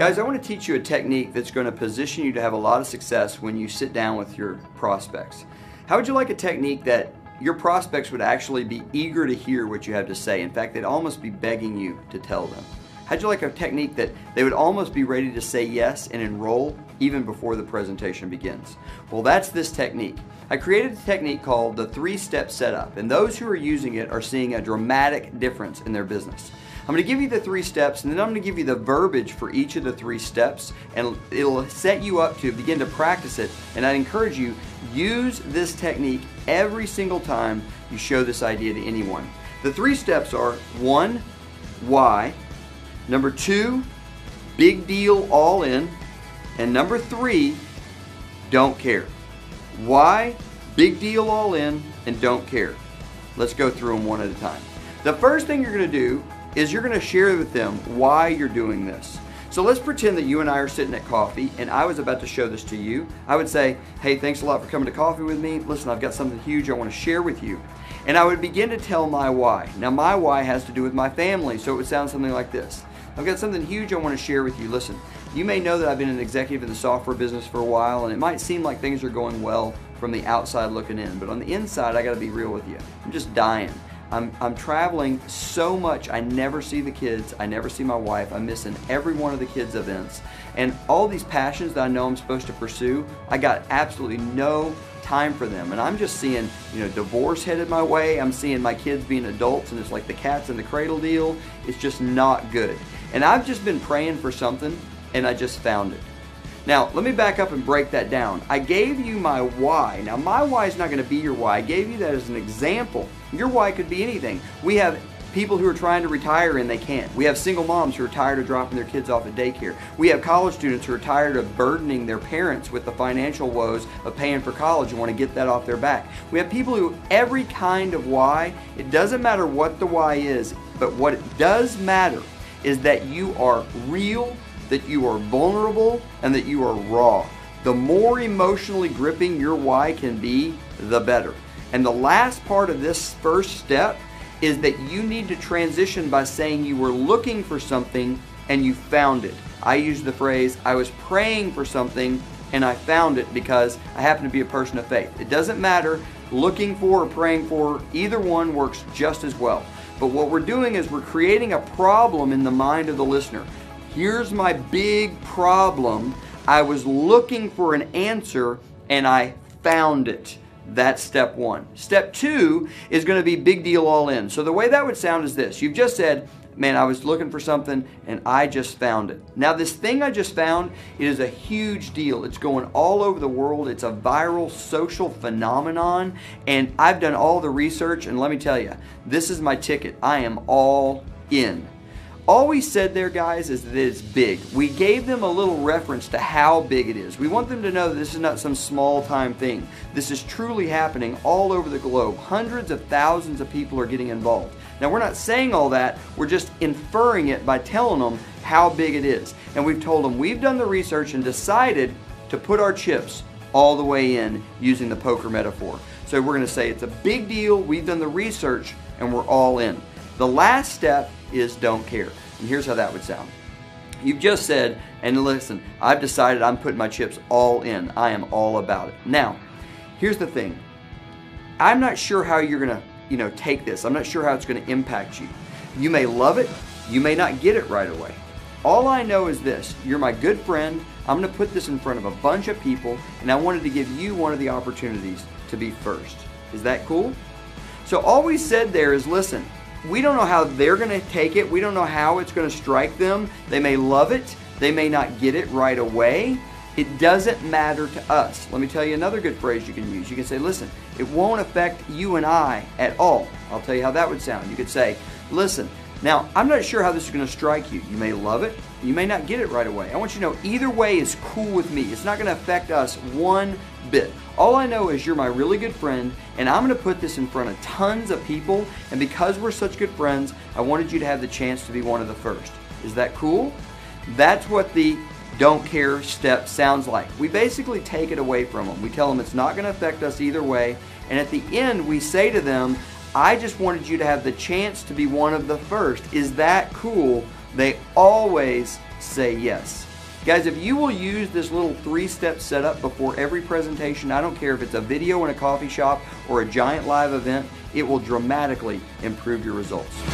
Guys, I want to teach you a technique that's going to position you to have a lot of success when you sit down with your prospects. How would you like a technique that your prospects would actually be eager to hear what you have to say? In fact, they'd almost be begging you to tell them. How'd you like a technique that they would almost be ready to say yes and enroll even before the presentation begins? Well, that's this technique. I created a technique called the 3-step setup, and those who are using it are seeing a dramatic difference in their business. I'm going to give you the 3 steps, and then I'm going to give you the verbiage for each of the 3 steps, and it'll set you up to begin to practice it. And I encourage you, use this technique every single time you show this idea to anyone. The 3 steps are: 1, why; number 2, big deal, all in; and number 3, don't care. Why, big deal, all in, and don't care. Let's go through them one at a time. The first thing you're going to do is you're going to share with them why you're doing this. So let's pretend that you and I are sitting at coffee and I was about to show this to you. I would say, hey, thanks a lot for coming to coffee with me. Listen, I've got something huge I want to share with you. And I would begin to tell my why. Now my why has to do with my family, so it would sound something like this. I've got something huge I want to share with you. Listen, you may know that I've been an executive in the software business for a while, and it might seem like things are going well from the outside looking in, but on the inside, I got to be real with you. I'm just dying. I'm traveling so much. I never see the kids. I never see my wife. I'm missing every one of the kids' events. And all these passions that I know I'm supposed to pursue, I got absolutely no time for them. And I'm just seeing, divorce headed my way. I'm seeing my kids being adults, and it's like the cats in the cradle deal. It's just not good. And I've just been praying for something, and I just found it. Now, let me back up and break that down. I gave you my why. Now, my why is not going to be your why. I gave you that as an example. Your why could be anything. We have people who are trying to retire and they can't. We have single moms who are tired of dropping their kids off at daycare. We have college students who are tired of burdening their parents with the financial woes of paying for college and want to get that off their back. We have people who, every kind of why, it doesn't matter what the why is, but what it does matter is that you are real, that you are vulnerable, and that you are raw. The more emotionally gripping your why can be, the better. And the last part of this first step is that you need to transition by saying you were looking for something and you found it. I use the phrase, I was praying for something and I found it because I happen to be a person of faith. It doesn't matter, looking for or praying for, either one works just as well. But what we're doing is we're creating a problem in the mind of the listener. Here's my big problem. I was looking for an answer and I found it. That's step 1. Step 2 is going to be big deal, all in. So the way that would sound is this. You've just said, man, I was looking for something and I just found it. Now this thing I just found, it is a huge deal. It's going all over the world. It's a viral social phenomenon, and I've done all the research, and let me tell you, this is my ticket. I am all in. All we said there, guys, is that it's big. We gave them a little reference to how big it is. We want them to know that this is not some small-time thing. This is truly happening all over the globe. Hundreds of thousands of people are getting involved. Now, we're not saying all that. We're just inferring it by telling them how big it is. And we've told them we've done the research and decided to put our chips all the way in using the poker metaphor. So we're going to say it's a big deal. We've done the research and we're all in. The last step is don't care. And here's how that would sound. You've just said, and listen, I've decided I'm putting my chips all in. I am all about it. Now, here's the thing. I'm not sure how you're going to, take this. I'm not sure how it's going to impact you. You may love it. You may not get it right away. All I know is this. You're my good friend. I'm going to put this in front of a bunch of people, and I wanted to give you one of the opportunities to be first. Is that cool? So all we said there is, listen, we don't know how they're going to take it. We don't know how it's going to strike them. They may love it. They may not get it right away. It doesn't matter to us. Let me tell you another good phrase you can use. You can say, listen, it won't affect you and I at all. I'll tell you how that would sound. You could say, listen, now I'm not sure how this is going to strike you. You may love it. You may not get it right away. I want you to know either way is cool with me. It's not going to affect us one bit. All I know is you're my really good friend, and I'm going to put this in front of tons of people, and because we're such good friends, I wanted you to have the chance to be one of the first. Is that cool? That's what the don't care step sounds like. We basically take it away from them. We tell them it's not going to affect us either way, and at the end we say to them, I just wanted you to have the chance to be one of the first. Is that cool? They always say yes. Guys, if you will use this little 3-step setup before every presentation, I don't care if it's a video in a coffee shop or a giant live event, it will dramatically improve your results.